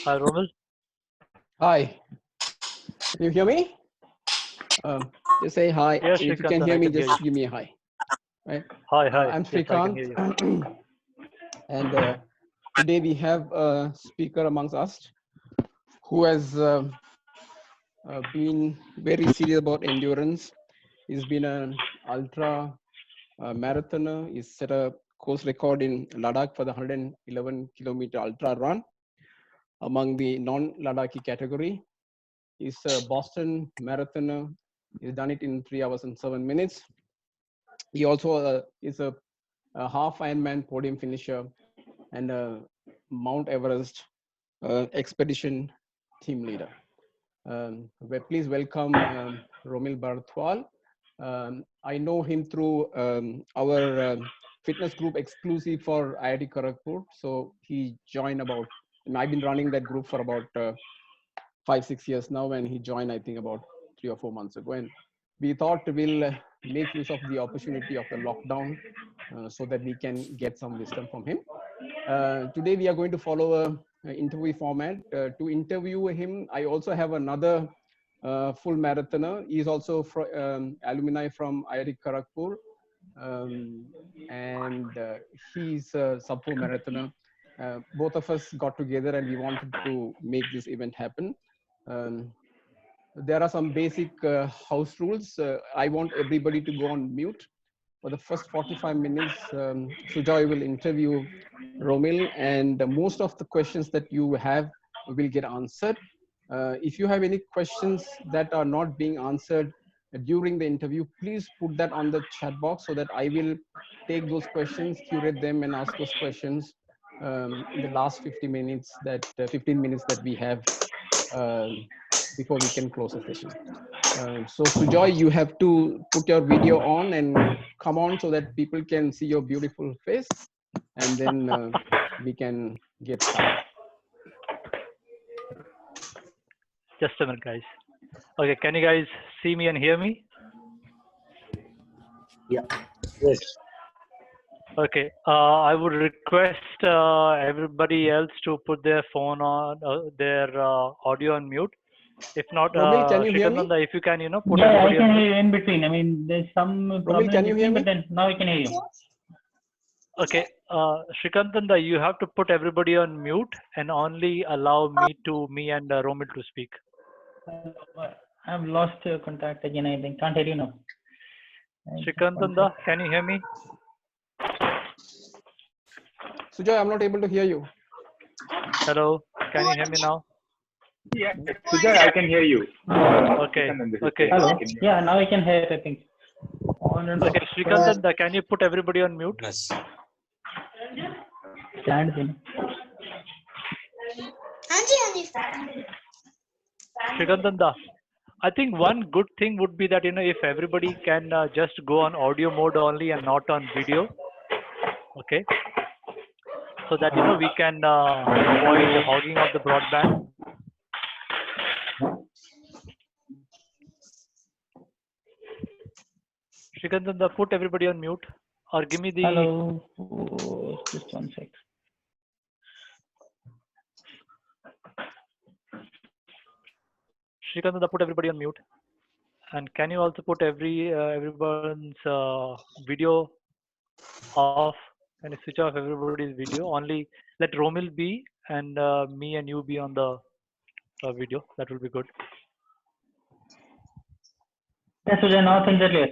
Hi, Romil. Hi. Can you hear me? Just say hi. Yes, If you Srikanth, can hear I me, can hear just you. give me a hi. Right. Hi, hi. I'm Yes, I can hear Srikanth, you. and today we have a speaker amongst us who has been very serious about endurance. He's been an ultra marathoner. He's set a course record in Ladakh for the 111-kilometer ultra run among the non-Ladakhi category. He's a Boston marathoner. He's done it in 3 hours and 7 minutes. He also is a half Ironman podium finisher and a Mount Everest expedition team leader. Please welcome Romil Bharatwal. I know him through our fitness group exclusive for IIT Kharagpur. So he joined and I've been running that group for about 5-6 years now, and he joined, I think, about 3 or 4 months ago. And we thought we'll make use of the opportunity of the lockdown so that we can get some wisdom from him. Today, we are going to follow a interview format. To interview him, I also have another full marathoner. He's also alumni from IIT Kharagpur, and he's a sub-4 marathoner. Both of us got together and we wanted to make this event happen. There are some basic house rules. I want everybody to go on mute. For the first 45 minutes, Sujoy will interview Romil, and most of the questions that you have will get answered. If you have any questions that are not being answered during the interview, please put that on the chat box so that I will take those questions, curate them, and ask those questions in the last 15 minutes that we have before we can close the session. So Sujoy, you have to put your video on and come on so that people can see your beautiful face, and then we can get started. Just a minute, guys. Okay, can you guys see me and hear me? Yeah. Yes. Okay, I would request everybody else to put their phone on, their audio on mute. If not, Romil, can you hear me? Srikanth, if you can, put Yeah, I everybody can on hear mute. you in between. I mean, there's some problem can in you hear between, me? but then now I can hear you. Okay, Srikanth, you have to put everybody on mute and only allow me and Romil to speak. I've lost contact again. I think can't hear you now. Srikanth, can you hear me? Sujoy, I'm not able to hear you. Hello, can you hear me now? Yeah, Sujoy, I can hear you. Okay, okay. Hello. Yeah, now I can hear. I think. On and Okay, Srikanth, can you put everybody on mute? Yes. Stand in. Srikanth, I think one good thing would be that if everybody can just go on audio mode only and not on video, okay, so that we can avoid the hogging of the broadband. Srikanth, put everybody on mute or give me the. Hello. Oh, just 1 sec. Srikanth, put everybody on mute. And can you also put everyone's video off? Can you switch off everybody's video? Only let Romil be and me and you be on the video. That will be good. Yeah, so now things are clear.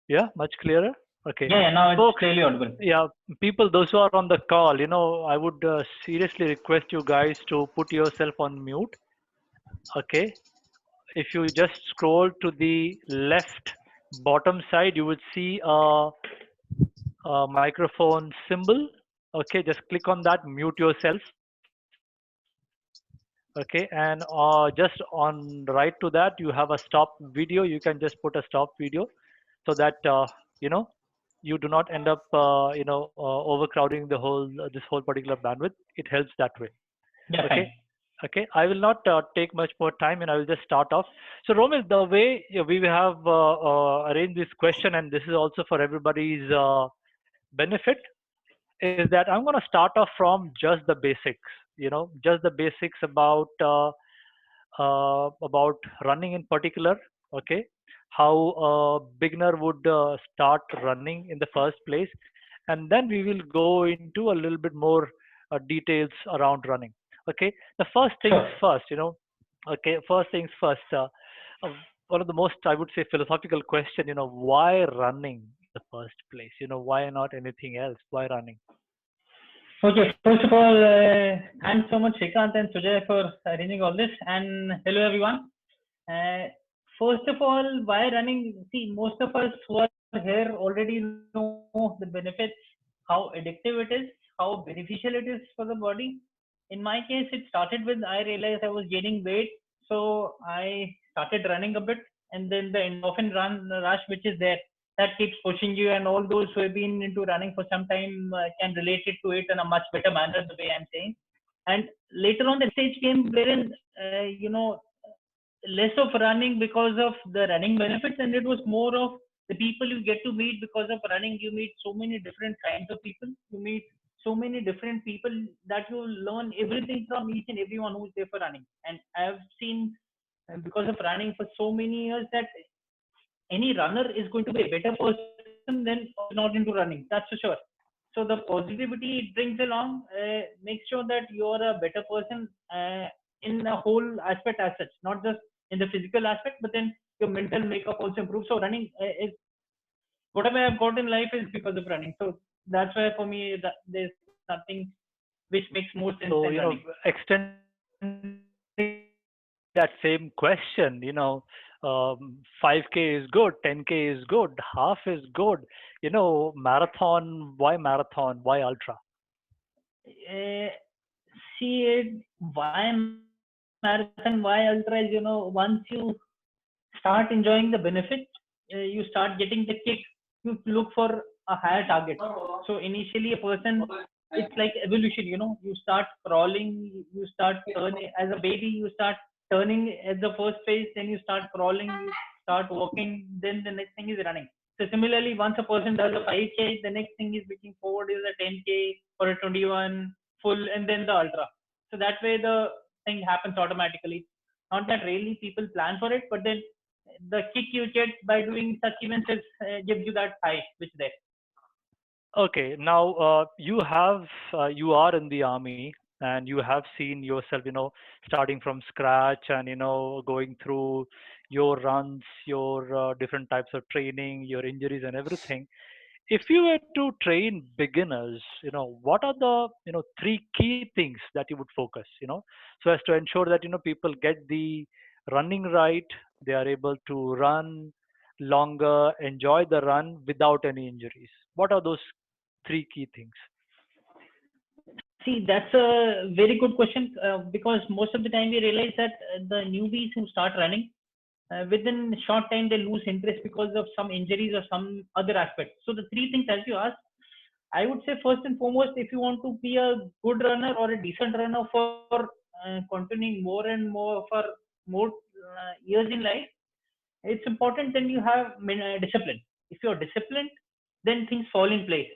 Yeah, much clearer. Okay. Yeah, now it's Folks, clearly audible. yeah, people, those who are on the call, I would seriously request you guys to put yourself on mute. Okay. If you just scroll to the left bottom side, you would see a microphone symbol. Okay, just click on that, mute yourself. Okay, and just on right to that, you have a stop video. You can just put a stop video so that you do not end up overcrowding this whole particular bandwidth. It helps that way. Yeah, okay. fine. Okay, I will not take much more time, and I will just start off. So, Romil, the way we have arranged this question, and this is also for everybody's benefit, is that I'm going to start off from just the basics. just the basics about running in particular. Okay, how a beginner would start running in the first place, and then we will go into a little bit more details around running. Okay, the first things Sure. first. Okay, first things first. Uh, One of the most, I would say, philosophical question. Why running in the first place? Why not anything else? Why running? Okay, first of all, thanks so much, Shrikant and Sujay, for arranging all this. And hello, everyone. Uh, First of all, why running? See, most of us who are here already know the benefits, how addictive it is, how beneficial it is for the body. In my case, it started with I realized I was gaining weight, so I started running a bit, and then the endorphin run rush, which is there, that keeps pushing you. And all those who have been into running for some time can relate it to it in a much better manner, the way I'm saying. And later on, the stage came wherein less of running because of the running benefits, and it was more of the people you get to meet because of running. You meet so many different kinds of people. You meet so many different people that you learn everything from each and everyone who's there for running. And I've seen, because of running for so many years, that any runner is going to be a better person than not into running. That's for sure. So the positivity it brings along makes sure that you're a better person in the whole aspect as such, not just in the physical aspect, but then your mental makeup also improves. So running is whatever I've got in life is because of running. So that's why for me that there's nothing which makes more sense than So, running. extending that same question, 5K is good, 10K is good, half is good. Marathon, why marathon? Why ultra? Uh, See it, why marathon, why ultra is, once you start enjoying the benefit, you start getting the kick, you look for a higher target. So initially, a person, it's like evolution. You start crawling, you start turning as a baby, you start turning at the first phase, then you start crawling, you start walking, then the next thing is running. So similarly, once a person does a 5K, the next thing is looking forward is a 10K or a 21 full, and then the ultra. So that way the thing happens automatically. Not that really people plan for it, but then the kick you get by doing such events gives you that high, which there. Okay, now you are in the army and you have seen yourself, starting from scratch and going through your runs, your different types of training, your injuries and everything. If you were to train beginners, what are the three key things that you would focus, so as to ensure that people get the running right, they are able to run longer, enjoy the run without any injuries. What are those three key things? See, that's a very good question because most of the time we realize that the newbies who start running, within a short time they lose interest because of some injuries or some other aspect. So the three things as you asked, I would say first and foremost, if you want to be a good runner or a decent runner for continuing more and more for more years in life, it's important then you have discipline. If you're disciplined, then things fall in place.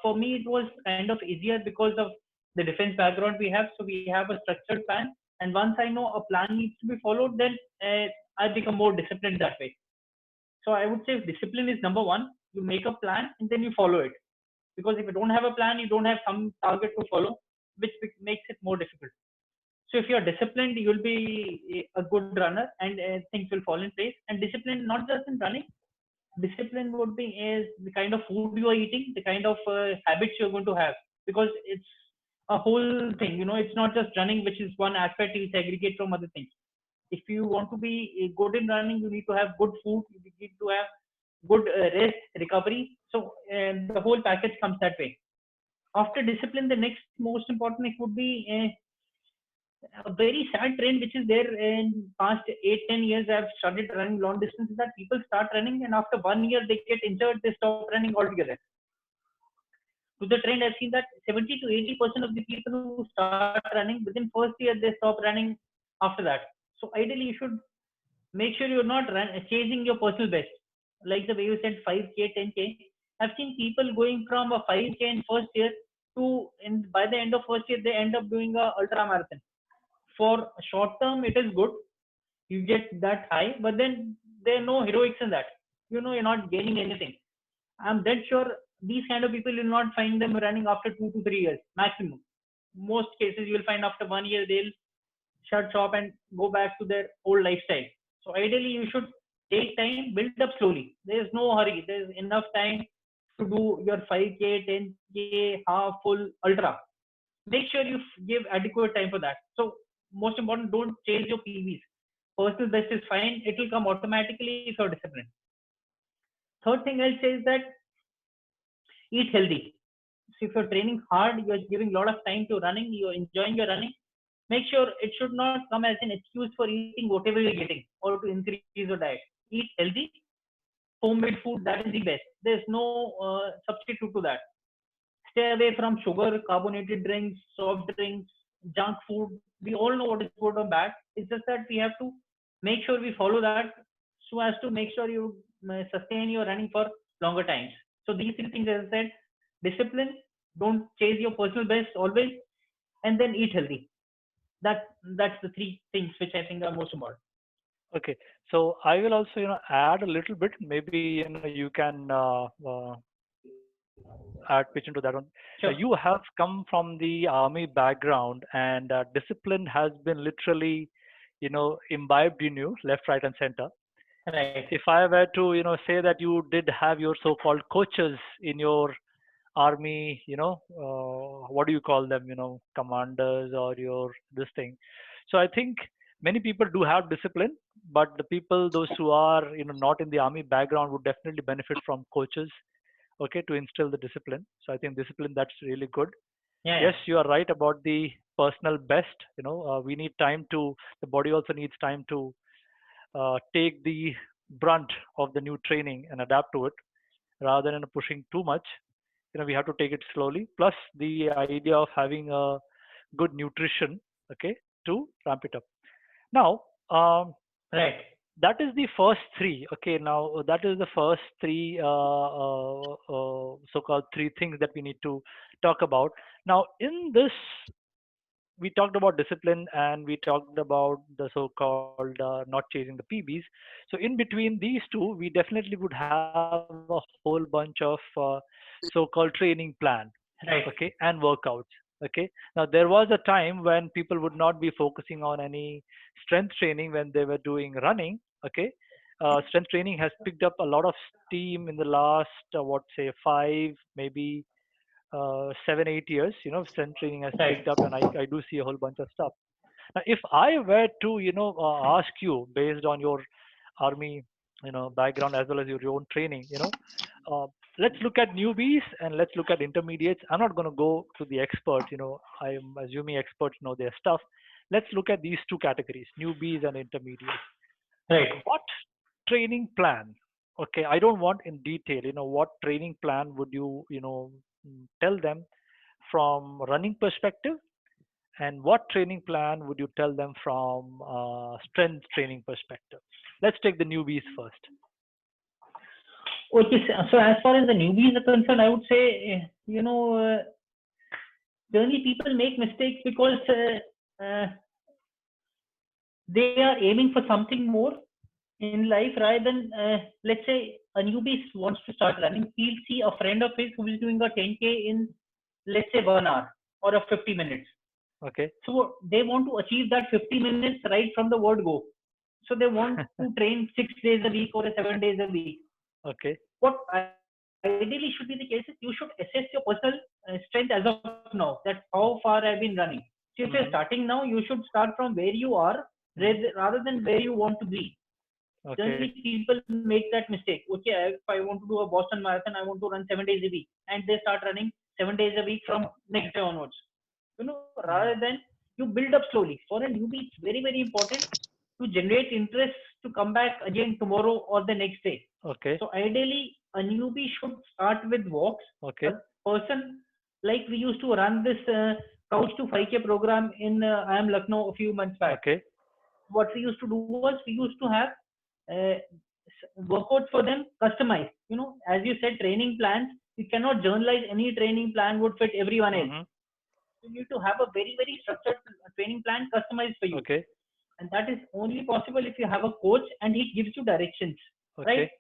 For me, it was kind of easier because of the defense background we have. So we have a structured plan, and once I know a plan needs to be followed, then I become more disciplined that way. So I would say discipline is number one. You make a plan and then you follow it. Because if you don't have a plan, you don't have some target to follow, which makes it more difficult. So if you're disciplined, you'll be a good runner, and things will fall in place. And discipline, not just in running, discipline would be is the kind of food you are eating, the kind of habits you're going to have, because it's a whole thing. It's not just running, which is one aspect you segregate from other things. If you want to be good in running, you need to have good food, you need to have good rest, recovery. So the whole package comes that way. After discipline, the next most important thing would be a very sad trend which is there in past 8-10 years. I've started running long distances, that people start running and after 1 year they get injured, they stop running altogether. To the trend, I've seen that 70 to 80% of the people who start running within first year they stop running after that. So ideally you should make sure you're not chasing your personal best, like the way you said 5K, 10K. I've seen people going from a 5K in first year by the end of first year, they end up doing a ultra marathon. For short term, it is good. You get that high, but then there are no heroics in that. You're not gaining anything. I'm dead sure these kind of people, you'll not find them running after 2 to 3 years maximum. Most cases you will find after 1 year they'll shut shop and go back to their old lifestyle. So ideally you should take time, build up slowly. There is no hurry. There is enough time to do your 5K, 10K, half, full, ultra. Make sure you give adequate time for that. So most important, don't chase your PBs. Personal best is fine. It will come automatically if you're disciplined. Third thing I'll say is that eat healthy. So if you're training hard, you're giving a lot of time to running, you're enjoying your running, make sure it should not come as an excuse for eating whatever you're getting or to increase your diet. Eat healthy, homemade food, that is the best. There's no substitute to that. Stay away from sugar, carbonated drinks, soft drinks, junk food. We all know what is good or bad. It's just that we have to make sure we follow that so as to make sure you sustain your running for longer times. So these three things, as I said, discipline, don't chase your personal best always, and then eat healthy. That's the three things which I think are most important. Okay, so I will also add a little bit. Maybe you can add pitch into that one. Sure. You have come from the army background, and discipline has been literally imbibed in you, left, right, and center. Right. If I were to say that you did have your so-called coaches in your army, what do you call them, commanders or your this thing. So I think many people do have discipline, but the people, those who are not in the army background, would definitely benefit from coaches, okay, to instill the discipline. So I think discipline, that's really good. Yeah. Yes, you are right about the personal best. We need time to, the body also needs time to take the brunt of the new training and adapt to it, rather than pushing too much. We have to take it slowly. Plus the idea of having a good nutrition, okay, to ramp it up. Now, Right. that is the first three. Okay, now that is the first three so-called three things that we need to talk about. Now, in this, we talked about discipline and we talked about the so-called not chasing the PBs. So in between these two, we definitely would have a whole bunch of so-called training plan, Right. okay, and workouts. Okay. Now there was a time when people would not be focusing on any strength training when they were doing running. Okay. Strength training has picked up a lot of steam in the last, what say, 5, maybe 7, 8 years. Strength training has Right. picked up, and I do see a whole bunch of stuff. Now, if I were to, ask you based on your army, background as well as your own training, let's look at newbies and let's look at intermediates. I'm not going to go to the experts. I'm assuming experts know their stuff. Let's look at these two categories, newbies and intermediates. Right. What training plan? Okay, I don't want in detail. What training plan would you, tell them from running perspective, and what training plan would you tell them from strength training perspective? Let's take the newbies first. Okay, so as far as the newbies are concerned, I would say, generally people make mistakes because they are aiming for something more in life rather than, let's say, a newbie wants to start running. He'll see a friend of his who is doing a 10K in, let's say, 1 hour or a 50 minutes. Okay. So they want to achieve that 50 minutes right from the word go. So they want to train 6 days a week or 7 days a week. Okay. What ideally should be the case is you should assess your personal strength as of now, that how far I've been running. So if you're starting now, you should start from where you are rather than where you want to be. Okay. Generally, people make that mistake. Okay, if I want to do a Boston Marathon, I want to run 7 days a week, and they start running 7 days a week from next day onwards. Rather than you build up slowly. For a newbie, it's very, very important to generate interest to come back again tomorrow or the next day. Okay. So ideally, a newbie should start with walks. Okay. A person, like we used to run this Couch to 5K program in IIM Lucknow a few months back. Okay. What we used to do was we used to have workouts for them customized. As you said, training plans. You cannot generalize any training plan would fit everyone else. Mhm. You need to have a very, very structured training plan customized for you. Okay. And that is only possible if you have a coach and he gives you directions, Okay. right?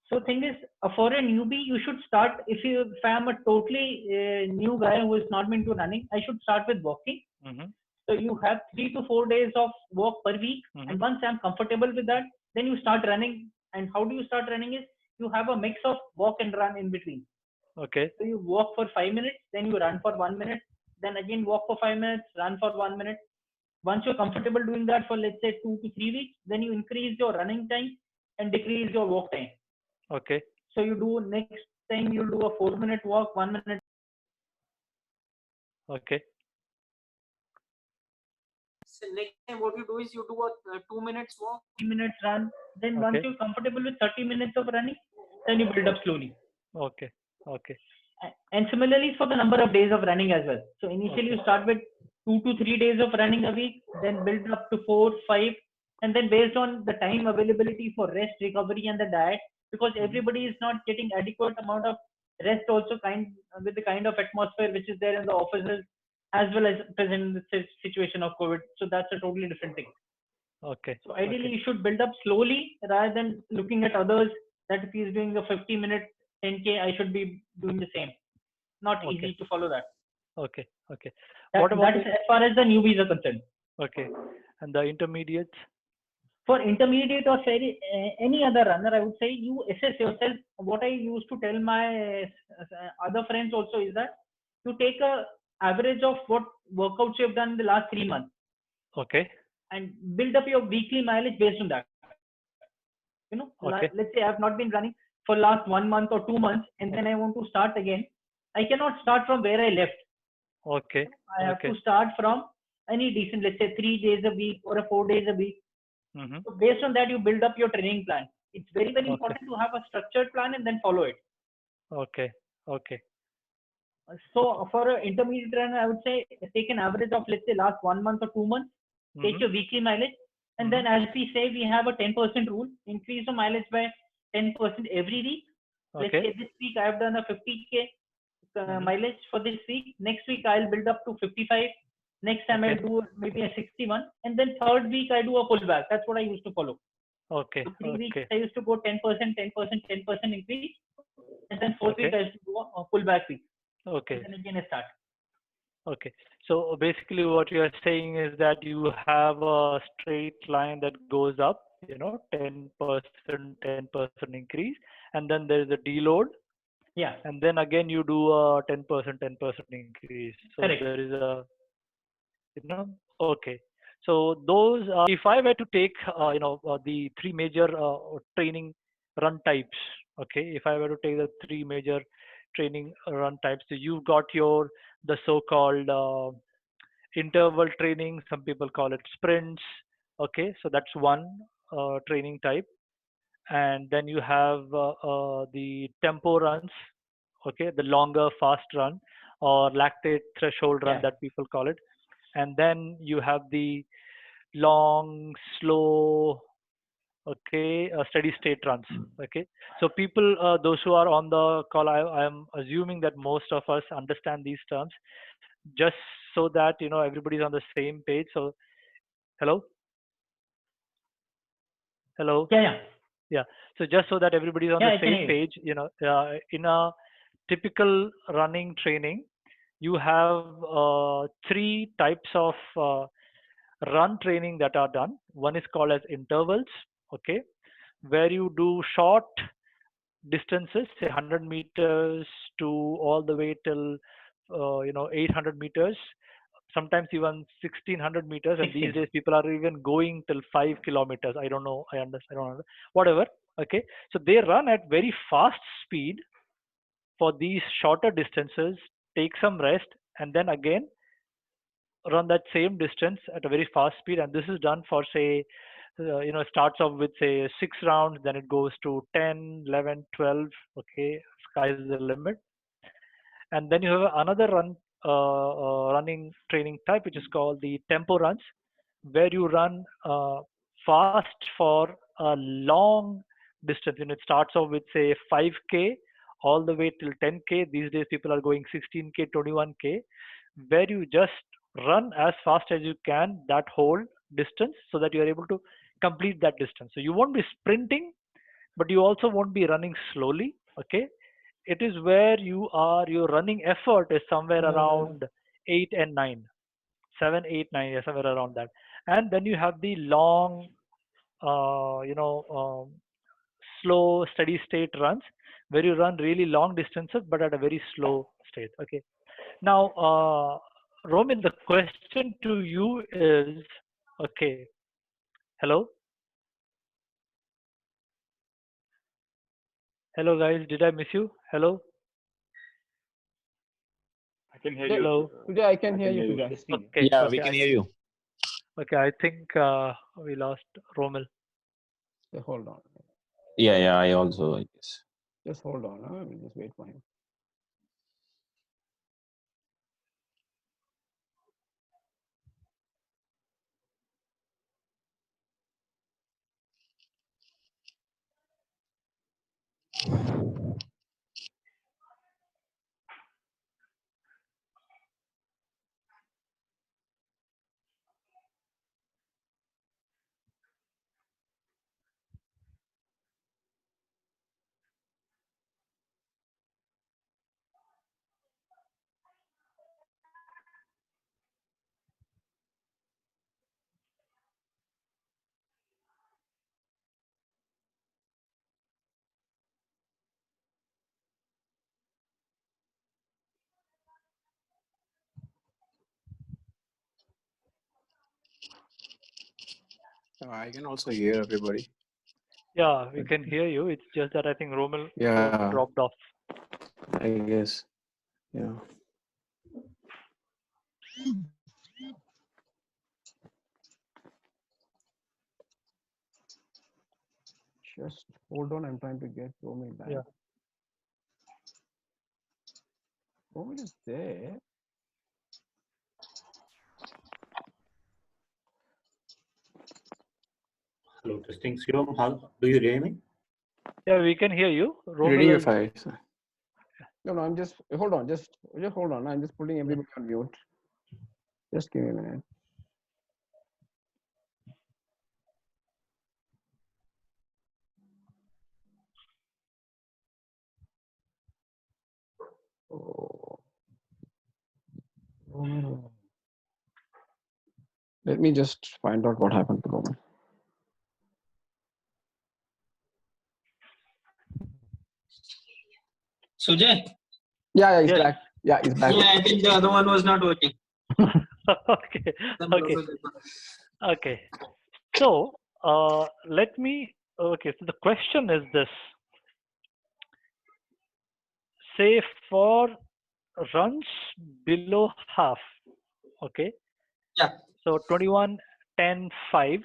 So thing is, for a newbie, you should start, if I am a totally new guy who is not been to running, I should start with walking. Mhm. So you have 3 to 4 days of walk per week. Mhm. And once I'm comfortable with that, then you start running. And how do you start running is you have a mix of walk and run in between. Okay. So you walk for 5 minutes, then you run for 1 minute, then again walk for 5 minutes, run for 1 minute. Once you're comfortable doing that for let's say 2 to 3 weeks, then you increase your running time and decrease your walk time. Okay. So you do next time you'll do a 4-minute walk, 1 minute. Okay. So next time what you do is you do a 2 minutes walk, 3 minutes run. Then once Okay. you're comfortable with 30 minutes of running, then you build up slowly. Okay. Okay. And similarly for the number of days of running as well. So initially you start with 2 to 3 days of running a week, then build up to 4, 5, and then based on the time availability for rest, recovery, and the diet, because everybody is not getting adequate amount of rest also with the kind of atmosphere which is there in the offices as well as present in the situation of COVID. So that's a totally different thing. Okay. So ideally Okay. you should build up slowly rather than looking at others that if he's doing a 50-minute 10K, I should be doing the same. Not Okay. easy to follow that. Okay. Okay. That, What about that is as far as the newbies are concerned. okay? And the intermediates? For intermediate or any other runner, I would say you assess yourself. What I used to tell my other friends also is that you take a average of what workouts you have done in the last 3 months Okay. and build up your weekly mileage based on that. You know, Okay. let's say I have not been running for last 1 month or 2 months, and then I want to start again. I cannot start from where I left. Okay. I have Okay. to start from any decent, let's say 3 days a week or 4 days a week. Mm-hmm. So based on that, you build up your training plan. It's very, very Okay. important to have a structured plan and then follow it. Okay. Okay. So for an intermediate runner, I would say take an average of let's say last 1 month or 2 months, take Mm-hmm. your weekly mileage, and then as we say, we have a 10% rule, increase the mileage by 10% every week. Let's Okay. say this week I have done a 50K Mhm. mileage for this week. Next week I'll build up to 55. Next time Okay. I'll do maybe a 61, and then third week I do a pullback. That's what I used to follow. Okay. So 3 weeks Okay. I used to go 10%, 10%, 10% increase, and then fourth week Okay. I used to go a pullback week, Okay. and then again I start. Okay. So basically what you are saying is that you have a straight line that goes up, 10%, 10% increase, and then there is a deload, Yeah, and then again you do a 10%, 10% increase. So correct. there is a, okay. So those, if I were to take, the three major training run types, okay, if I were to take the three major training run types, so you've got the so-called interval training, some people call it sprints, okay, so that's one training type. And then you have the tempo runs, okay, the longer fast run or lactate threshold run Yeah, that people call it. And then you have the long, slow, okay, steady state runs. Okay, so people, those who are on the call, I am assuming that most of us understand these terms, just so that everybody's on the same page. So, hello, hello, yeah, yeah, yeah. So just so that everybody's on yeah. the I can same hear you. page, in a typical running training, you have three types of run training that are done. One is called as intervals, okay, where you do short distances, say 100 meters to all the way till 800 meters, sometimes even 1600 meters, and these 16. days people are even going till 5 kilometers. I don't know. I understand. I don't know. Whatever. Okay. So they run at very fast speed for these shorter distances, take some rest, and then again run that same distance at a very fast speed. And this is done for, say, starts off with, say, 6 rounds, then it goes to 10, 11, 12. Okay, sky's the limit. And then you have another running training type, which is called the tempo runs, where you run fast for a long distance. It starts off with, say, 5K all the way till 10K. These days, people are going 16K, 21K, where you just run as fast as you can that whole distance so that you are able to complete that distance. So you won't be sprinting, but you also won't be running slowly. Okay. It is where your running effort is somewhere around 8 and 9, 7, 8, 9, yeah, somewhere around that. And then you have the long, slow, steady state runs where you run really long distances but at a very slow state. Okay. Now, Roman, the question to you is, okay, hello? Hello, guys. Did I miss you? Hello? I can hear Yeah, you. Hello? Tujay, I can hear you, Tujay. Listening. Okay. Yeah, Okay. we can hear you. Okay. I think we lost Romel. Hold on. Yeah, I also, I guess. Just hold on. We'll just wait for him. I can also hear everybody. Yeah, we can hear you. It's just that I think Romel Yeah. dropped off. I guess. Yeah. Just hold on. I'm trying to get Romel back. Yeah. Romel is there. Hello, testing. Shivam, how do you hear me? Yeah, we can hear you. Reading Romel your is, files. No, I'm just hold on. Just hold on. I'm just putting everybody on mute. Just give me a minute. Oh. Romel. Let me just find out what happened to Romel. Sujay? Yeah, he's Yes. back. Yeah, he's back. Yeah, I think the other one was not working. okay. Okay. Okay. So let me. Okay. So the question is this: say for runs below half. Okay. Yeah. So 21, 10, 5.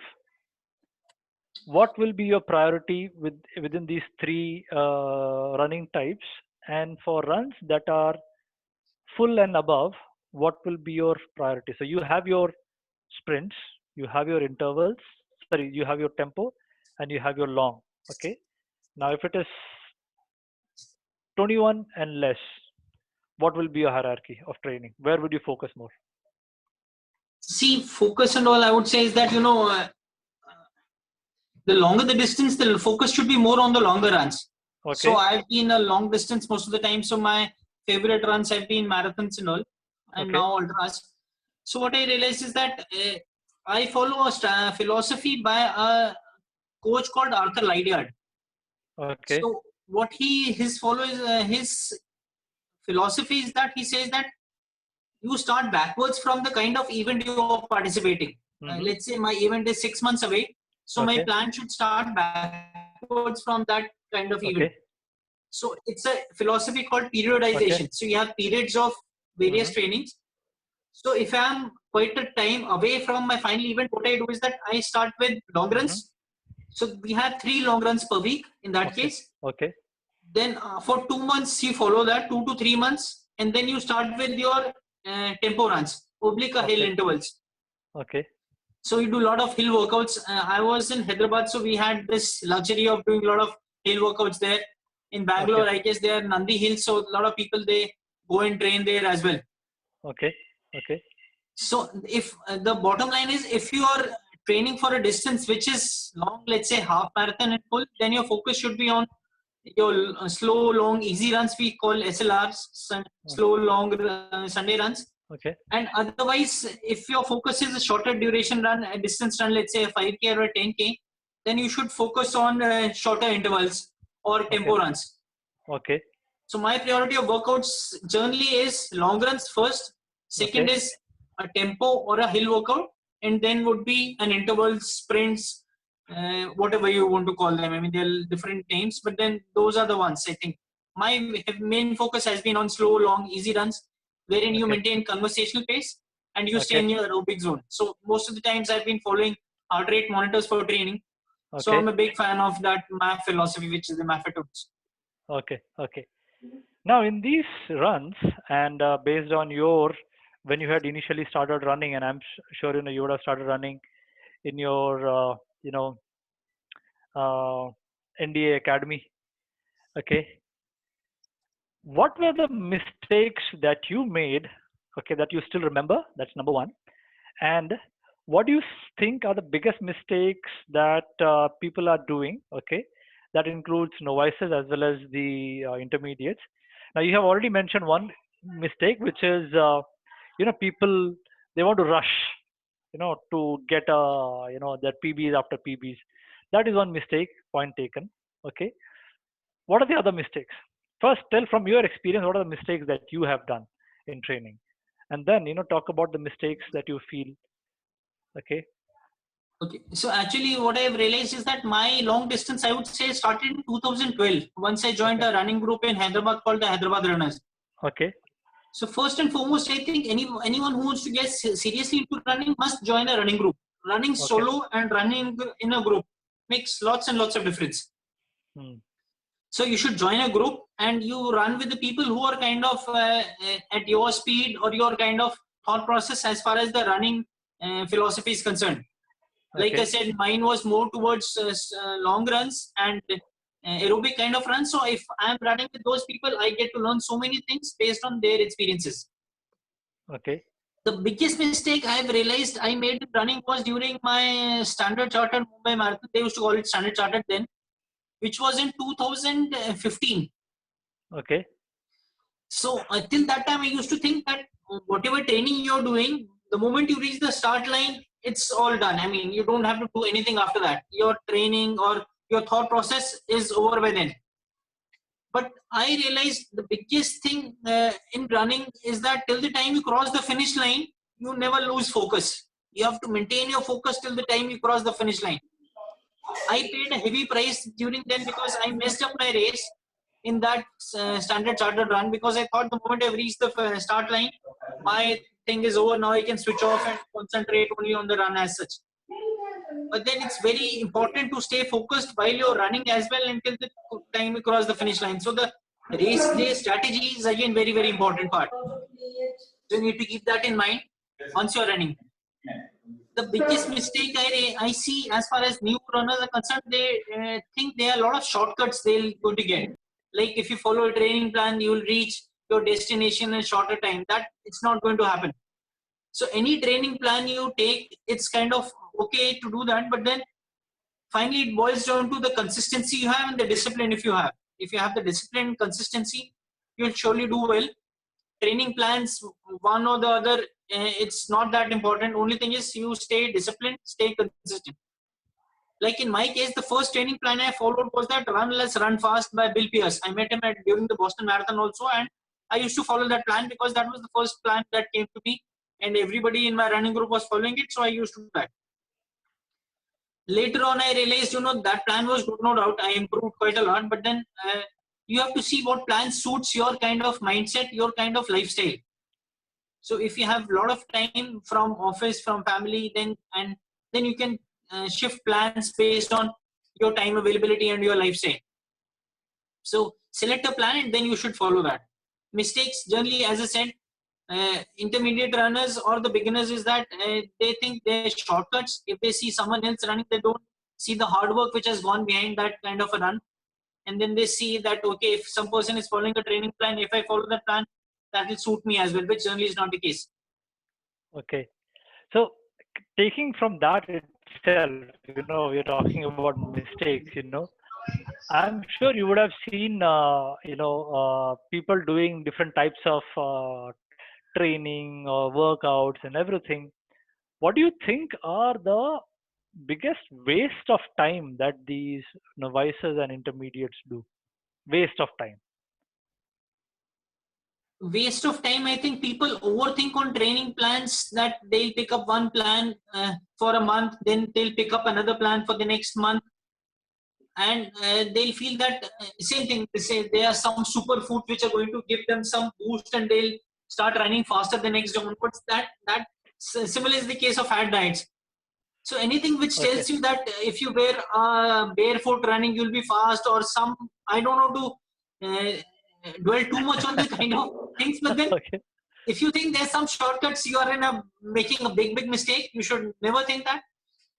What will be your priority within these three running types? And for runs that are full and above, what will be your priority? So you have your sprints, you have your intervals, sorry, you have your tempo, and you have your long. Okay. Now, if it is 21 and less, what will be your hierarchy of training? Where would you focus more? See, focus and all, I would say is that, the longer the distance, the focus should be more on the longer runs. Okay. So I've been a long distance most of the time. So my favorite runs have been marathons and all, and Okay. now ultras. So what I realized is that I follow a philosophy by a coach called Arthur Lydiard. Okay. So what his philosophy is that he says that you start backwards from the kind of event you are participating. Let's say my event is 6 months away. So my Okay. plan should start backwards from that kind of event. Okay. So it's a philosophy called periodization. Okay. So you have periods of various trainings. So if I'm quite a time away from my final event, what I do is that I start with long runs. So we have 3 long runs per week in that Okay. case. Okay. Then for 2 months you follow that, 2 to 3 months, and then you start with your tempo runs, oblique hill intervals. Okay. So you do a lot of hill workouts. I was in Hyderabad, so we had this luxury of doing a lot of hill workouts there. In Bangalore, Okay. I guess there are Nandi Hills, so a lot of people they go and train there as well. Okay. Okay. So if the bottom line is, if you are training for a distance which is long, let's say half marathon and full, then your focus should be on your slow, long, easy runs. We call SLRs, slow, long Sunday runs. Okay. And otherwise, if your focus is a shorter duration run, a distance run, let's say a 5K or a 10K, then you should focus on shorter intervals or tempo runs. Okay. So my priority of workouts generally is long runs first. Second is a tempo or a hill workout, and then would be an interval, sprints, whatever you want to call them. I mean, there are different names, but then those are the ones. I think my main focus has been on slow, long, easy runs, wherein you maintain conversational pace and you stay in your aerobic zone. So most of the times I've been following heart rate monitors for training. So I'm a big fan of that MAF philosophy, which is the MAFATONES. Okay. Okay. Now in these runs, and based on your, when you had initially started running, and I'm sure you would have started running in your NDA Academy. Okay. What were the mistakes that you made? Okay, that you still remember? That's number one. And what do you think are the biggest mistakes that people are doing? Okay, that includes novices as well as the intermediates. Now you have already mentioned one mistake, which is people, they want to rush, to get their PBs after PBs. That is one mistake. Point taken. Okay. What are the other mistakes? First, tell from your experience what are the mistakes that you have done in training, and then talk about the mistakes that you feel. Okay. Okay. So actually, what I've realized is that my long distance, I would say, started in 2012. Once I joined a running group in Hyderabad called the Hyderabad Runners. Okay. So first and foremost, I think anyone who wants to get seriously into running must join a running group. Running solo and running in a group makes lots and lots of difference. So you should join a group and you run with the people who are kind of at your speed or your kind of thought process as far as the running philosophy is concerned. Like I said, mine was more towards long runs and aerobic kind of runs. So if I'm running with those people, I get to learn so many things based on their experiences. Okay. The biggest mistake I've realized I made in running was during my Standard Chartered Mumbai Marathon. They used to call it Standard Chartered then, which was in 2015. Okay. So until that time, I used to think that whatever training you're doing, the moment you reach the start line, it's all done. I mean, you don't have to do anything after that. Your training or your thought process is over by then. But I realized the biggest thing in running is that till the time you cross the finish line, you never lose focus. You have to maintain your focus till the time you cross the finish line. I paid a heavy price during then because I messed up my race in that Standard Chartered run, because I thought the moment I've reached the start line, my thing is over. Now I can switch off and concentrate only on the run as such. But then it's very important to stay focused while you're running as well until the time you cross the finish line. So the race day strategy is again very, very important part. So you need to keep that in mind once you're running. The biggest mistake I see as far as new runners are concerned, they think there are a lot of shortcuts they're going to get. Like if you follow a training plan, you'll reach your destination in a shorter time. That it's not going to happen. So any training plan you take, it's kind of okay to do that, but then finally it boils down to the consistency you have and the discipline if you have. If you have the discipline and consistency, you'll surely do well. Training plans, one or the other, it's not that important. Only thing is you stay disciplined, stay consistent. Like in my case, the first training plan I followed was that Run Less, Run Fast by Bill Pierce. I met him during the Boston Marathon also, and I used to follow that plan because that was the first plan that came to me, and everybody in my running group was following it, so I used to do that. Later on, I realized, that plan was good, no doubt. I improved quite a lot, but then you have to see what plan suits your kind of mindset, your kind of lifestyle. So if you have a lot of time from office, from family, then you can shift plans based on your time availability and your lifestyle. So select a plan and then you should follow that. Mistakes generally, as I said, intermediate runners or the beginners is that they think they're shortcuts. If they see someone else running, they don't see the hard work which has gone behind that kind of a run. and then they see that, okay, if some person is following a training plan, if I follow that plan, that will suit me as well, which generally is not the case. Okay. So taking from that itself, we're talking about mistakes, I'm sure you would have seen, people doing different types of training or workouts and everything. What do you think are the biggest waste of time that these novices and intermediates do? Waste of time. Waste of time, I think people overthink on training plans, that they'll pick up one plan for a month, then they'll pick up another plan for the next month, and they'll feel that same thing, they say there are some superfoods which are going to give them some boost and they'll start running faster the next day onwards. That similar is the case of fad diets. So anything which tells you that if you wear barefoot running, you'll be fast, or some, I don't know to dwell too much on the kind of things, but then if you think there's some shortcuts, you are making a big mistake. You should never think that.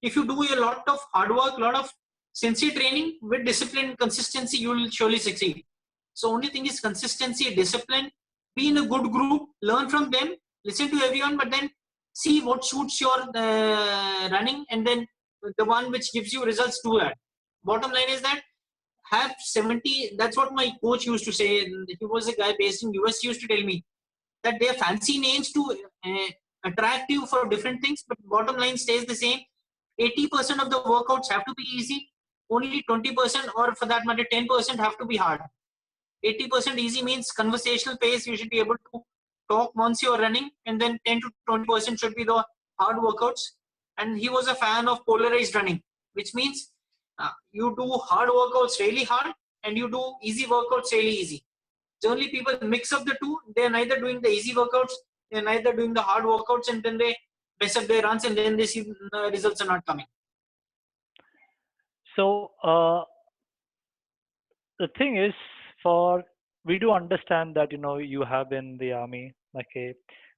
If you do a lot of hard work, a lot of sincere training with discipline, consistency, you will surely succeed. So only thing is consistency, discipline, be in a good group, learn from them, listen to everyone, but then see what suits your running, and then the one which gives you results, do that. Bottom line is that have 70, that's what my coach used to say. He was a guy based in US. He used to tell me that they are fancy names to attract you for different things, but bottom line stays the same. 80% of the workouts have to be easy. Only 20%, or for that matter 10%, have to be hard. 80% easy means conversational pace. You should be able to talk once you're running, and then 10 to 20% should be the hard workouts. And he was a fan of polarized running, which means you do hard workouts really hard and you do easy workouts really easy. Generally people mix up the two. They're neither doing the easy workouts, they're neither doing the hard workouts, and then they mess up their runs, and then they see results are not coming. So the thing is, we do understand that you have been in the army. Okay,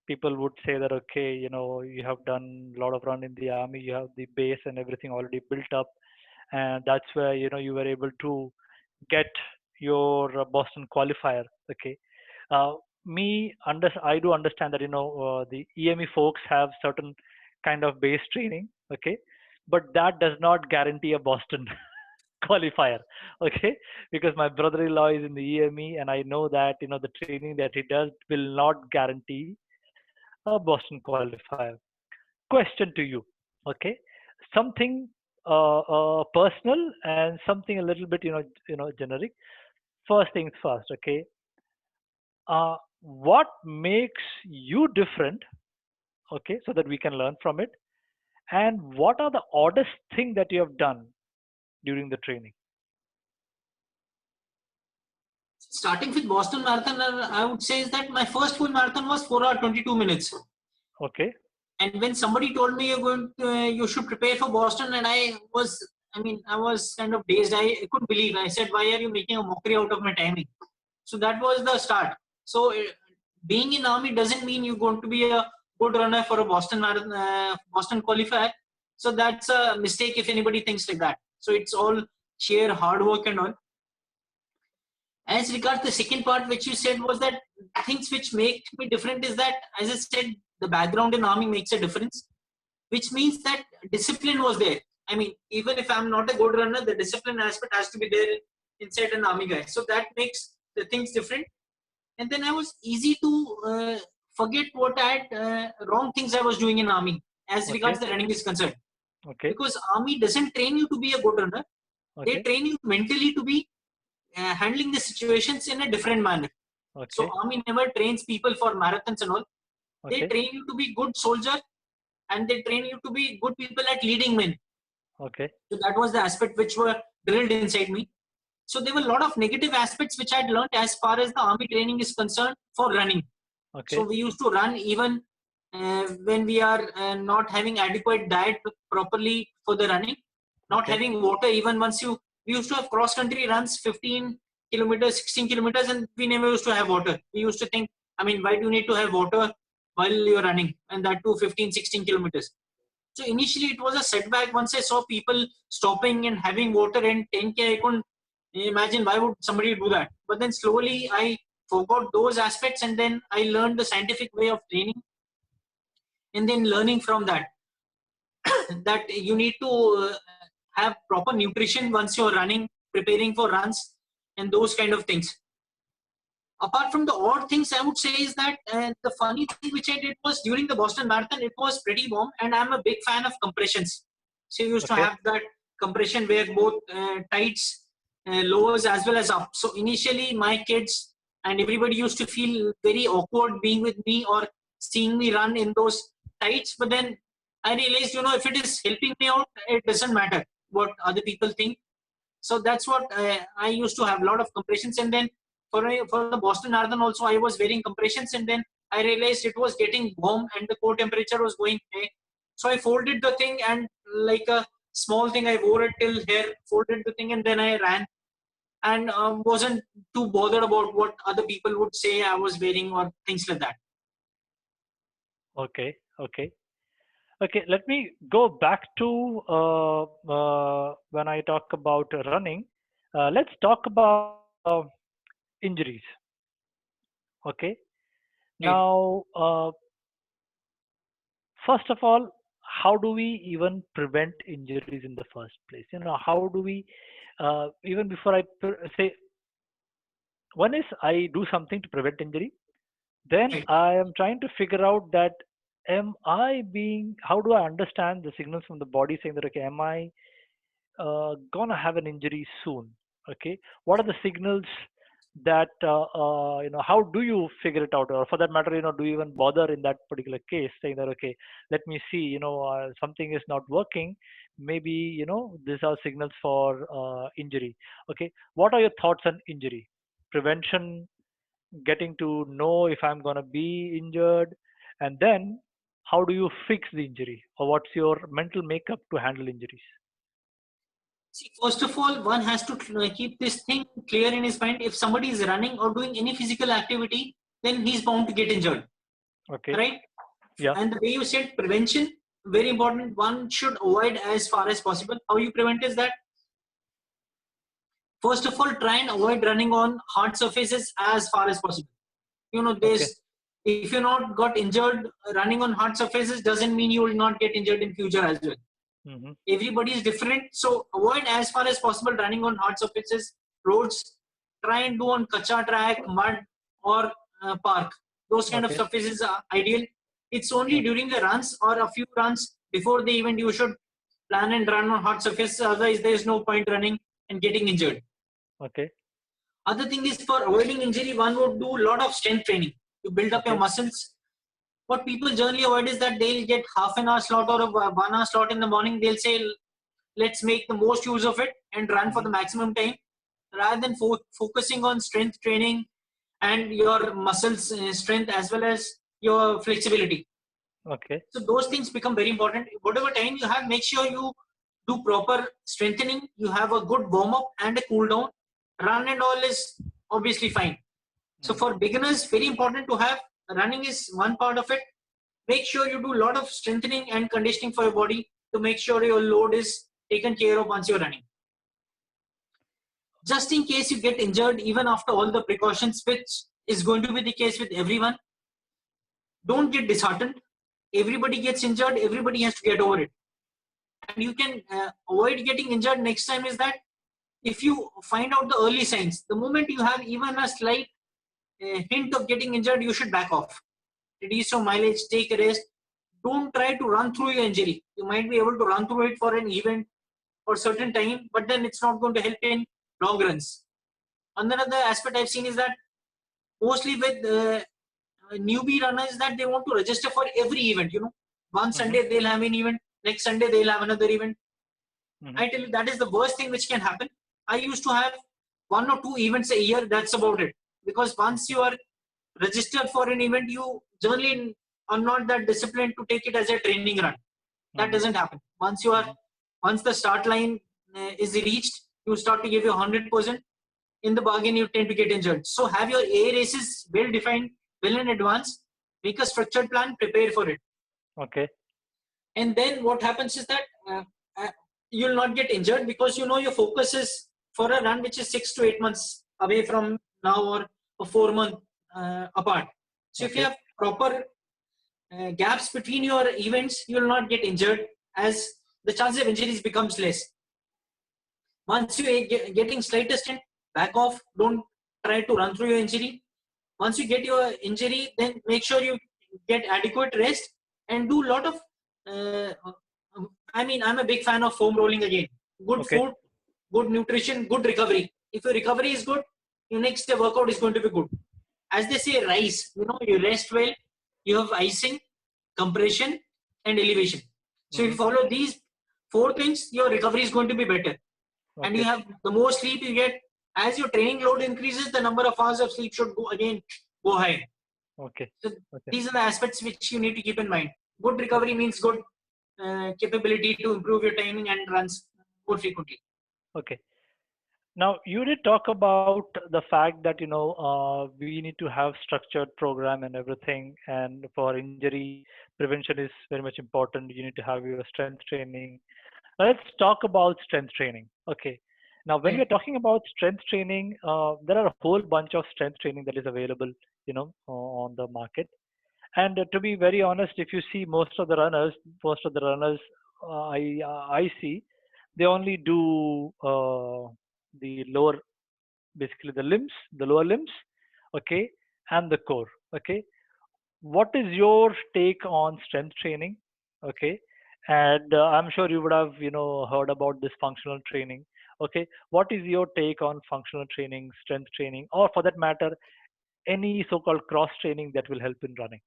people would say that, okay, you have done a lot of run in the army, you have the base and everything already built up, and that's where you were able to get your Boston qualifier. Okay, I do understand that the EME folks have certain kind of base training. Okay, but that does not guarantee a Boston qualifier. Okay, because my brother-in-law is in the EME, and I know that the training that he does will not guarantee a Boston qualifier. Question to you. Okay, something personal and something a little bit generic. First things first. Okay, what makes you different? Okay, so that we can learn from it. And what are the oddest thing that you have done during the training? Starting with Boston Marathon, I would say is that my first full marathon was 4 hours 22 minutes. Okay. And when somebody told me you should prepare for Boston, and I was kind of dazed. I couldn't believe. I said, why are you making a mockery out of my timing? So that was the start. So being in army doesn't mean you're going to be a good runner for a Boston Marathon, Boston qualifier. So that's a mistake if anybody thinks like that. So it's all sheer hard work and all. As regards the second part which you said, was that things which make me different is that, as I said, the background in army makes a difference, which means that discipline was there. I mean, even if I'm not a good runner, the discipline aspect has to be there inside an army guy. So that makes the things different. And then I was easy to forget what wrong things I was doing in army as regards the running is concerned. Okay. Because army doesn't train you to be a good runner. Okay. They train you mentally to be handling the situations in a different manner. Okay. So army never trains people for marathons and all. Okay. They train you to be good soldier, and they train you to be good people at leading men. Okay. So that was the aspect which were drilled inside me. So there were a lot of negative aspects which I'd learned as far as the army training is concerned for running. Okay. So we used to run even when we are not having adequate diet properly for the running, not having water. Even we used to have cross country runs, 15 kilometers, 16 kilometers, and we never used to have water. We used to think, I mean, why do you need to have water while you're running, and that too 15, 16 kilometers. So initially it was a setback. Once I saw people stopping and having water, and 10K, I couldn't Imagine why would somebody do that? But then slowly I forgot those aspects, and then I learned the scientific way of training, and then learning from that that you need to have proper nutrition once you're running, preparing for runs, and those kind of things. Apart from the odd things, I would say is that the funny thing which I did was during the Boston Marathon, it was pretty warm, and I'm a big fan of compressions. So you used to Okay. have that compression where both tights, lowers as well as up. So initially, my kids and everybody used to feel very awkward being with me or seeing me run in those tights. But then I realized, if it is helping me out, it doesn't matter what other people think. So that's what I used to have a lot of compressions, and then for the Boston Marathon also I was wearing compressions, and then I realized it was getting warm and the core temperature was going high. So I folded the thing, and like a small thing, I wore it till here, folded the thing, and then I ran, and wasn't too bothered about what other people would say I was wearing or things like that. Okay. Okay, let me go back to when I talk about running. Let's talk about injuries. Okay. Now, first of all, how do we even prevent injuries in the first place? How do we, even before I say, one is I do something to prevent injury. Then Right. I am trying to figure out that how do I understand the signals from the body saying that, okay, am I gonna have an injury soon? Okay, what are the signals that how do you figure it out, or for that matter, do you even bother in that particular case saying that, okay, let me see, something is not working, maybe these are signals for injury. Okay, what are your thoughts on injury prevention, getting to know if I'm going to be injured, and then how do you fix the injury, or what's your mental makeup to handle injuries? See, first of all, one has to keep this thing clear in his mind. If somebody is running or doing any physical activity, then he's bound to get injured. Okay. Right? Yeah. And the way you said prevention, very important. One should avoid as far as possible. How you prevent is that, first of all, try and avoid running on hard surfaces as far as possible. If you're not got injured running on hard surfaces, doesn't mean you will not get injured in future as well. Mm-hmm. Everybody is different, so avoid as far as possible running on hard surfaces, roads. Try and do on kacha track, mud, or park. Those kind of surfaces are ideal. It's only during the runs or a few runs before the event you should plan and run on hard surfaces. Otherwise, there is no point running and getting injured. Okay. Other thing is, for avoiding injury, one would do a lot of strength training to build up your muscles. What people generally avoid is that they'll get half an hour slot or a 1 hour slot in the morning. They'll say, let's make the most use of it and run for the maximum time, rather than focusing on strength training and your muscles strength as well as your flexibility. Okay. So those things become very important. Whatever time you have, make sure you do proper strengthening. You have a good warm up and a cool down. Run and all is obviously fine. So for beginners, very important to have. Running is one part of it. Make sure you do a lot of strengthening and conditioning for your body to make sure your load is taken care of once you're running. Just in case you get injured, even after all the precautions, which is going to be the case with everyone, don't get disheartened. Everybody gets injured. Everybody has to get over it. And you can avoid getting injured next time is that if you find out the early signs, the moment you have even a slight hint of getting injured, you should back off. Reduce your mileage, take a rest. Don't try to run through your injury. You might be able to run through it for an event or certain time, but then it's not going to help in long runs. Another aspect I've seen is that mostly with newbie runners, that they want to register for every event. One Sunday they'll have an event, next Sunday they'll have another event. I tell you, that is the worst thing which can happen. I used to have 1 or 2 events a year. That's about it. Because once you are registered for an event, you generally are not that disciplined to take it as a training run. That doesn't happen. Once the start line is reached, you start to give your 100%. In the bargain, you tend to get injured. So have your A races well defined, well in advance. Make a structured plan, prepare for it. Okay. And then what happens is that you'll not get injured because your focus is for a run which is 6 to 8 months away from now, or a 4 month apart. So if you have proper gaps between your events, you will not get injured, as the chances of injuries becomes less. Once you getting slightest hint, back off. Don't try to run through your injury. Once you get your injury, then make sure you get adequate rest and do a lot of. I'm a big fan of foam rolling again. Good food, good nutrition, good recovery. If your recovery is good, your next day workout is going to be good. As they say, rise. You rest well. You have icing, compression, and elevation. So if you follow these 4 things, your recovery is going to be better. And you have the more sleep you get, as your training load increases, the number of hours of sleep should go high. So these are the aspects which you need to keep in mind. Good recovery means good capability to improve your timing and runs more frequently. Now you did talk about the fact that we need to have structured program and everything, and for injury prevention is very much important. You need to have your strength training. Now let's talk about strength training. Now when we're talking about strength training, there are a whole bunch of strength training that is available on the market. And to be very honest, if you see most of the runners I see, they only do the lower, basically the lower limbs, and the core. What is your take on strength training? And I'm sure you would have heard about this functional training. What is your take on functional training, strength training, or for that matter, any so-called cross training that will help in running?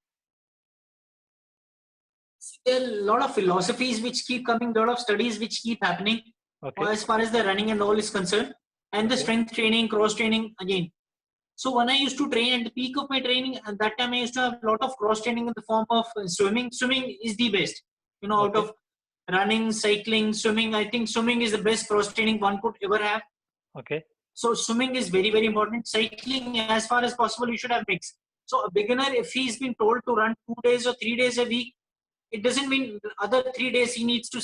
There are a lot of philosophies which keep coming, a lot of studies which keep happening as far as the running and all is concerned, and the strength training, cross training again. So when I used to train, at the peak of my training, at that time I used to have a lot of cross training in the form of swimming. Swimming is the best, out of running, cycling, swimming. I think swimming is the best cross training one could ever have. So swimming is very, very important. Cycling, as far as possible, you should have mix. So a beginner, if he's been told to run 2 days or 3 days a week, it doesn't mean the other 3 days he needs to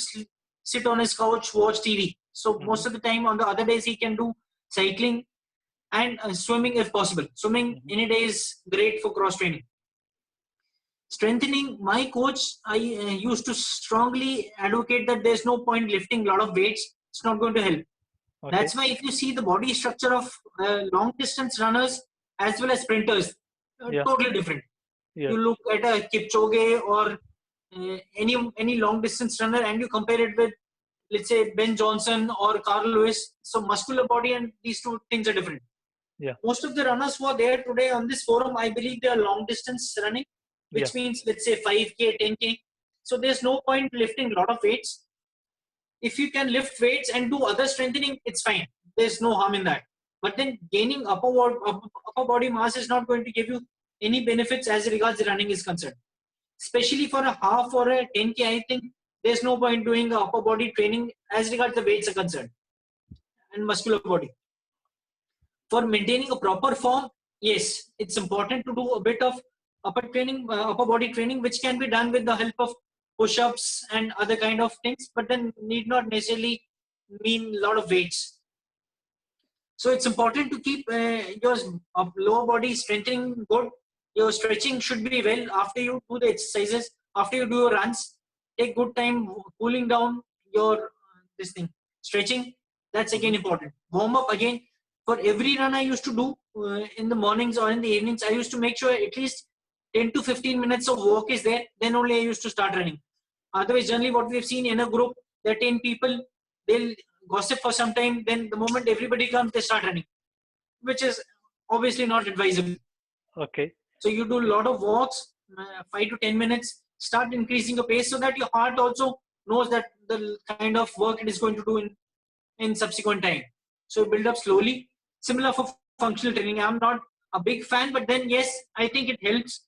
sit on his couch, watch TV. So most of the time on the other days he can do cycling and swimming if possible. Swimming any day is great for cross training. Strengthening, my coach, I used to strongly advocate that there's no point lifting a lot of weights. It's not going to help. That's why if you see the body structure of long distance runners as well as sprinters, totally different. You look at a Kipchoge or any long distance runner and you compare it with, let's say, Ben Johnson or Carl Lewis. So muscular body and these two things are different. Most of the runners who are there today on this forum, I believe they are long distance running, which means, let's say, 5K, 10K. So there's no point lifting a lot of weights. If you can lift weights and do other strengthening, it's fine. There's no harm in that. But then gaining upper body mass is not going to give you any benefits as regards running is concerned. Especially for a half or a 10K, I think there's no point doing upper body training as regards the weights are concerned and muscular body. For maintaining a proper form, yes, it's important to do a bit of upper body training, which can be done with the help of push-ups and other kind of things, but then need not necessarily mean a lot of weights. So it's important to keep your lower body strengthening good. Your stretching should be well after you do the exercises, after you do your runs. Take good time cooling down your stretching. That's again important. Warm up again. For every run I used to do in the mornings or in the evenings, I used to make sure at least 10 to 15 minutes of walk is there. Then only I used to start running. Otherwise, generally what we've seen in a group, there are 10 people, they'll gossip for some time. Then the moment everybody comes, they start running, which is obviously not advisable. So you do a lot of walks, 5 to 10 minutes, start increasing your pace so that your heart also knows that the kind of work it is going to do in subsequent time. So build up slowly. Similar for functional training. I'm not a big fan, but then yes, I think it helps.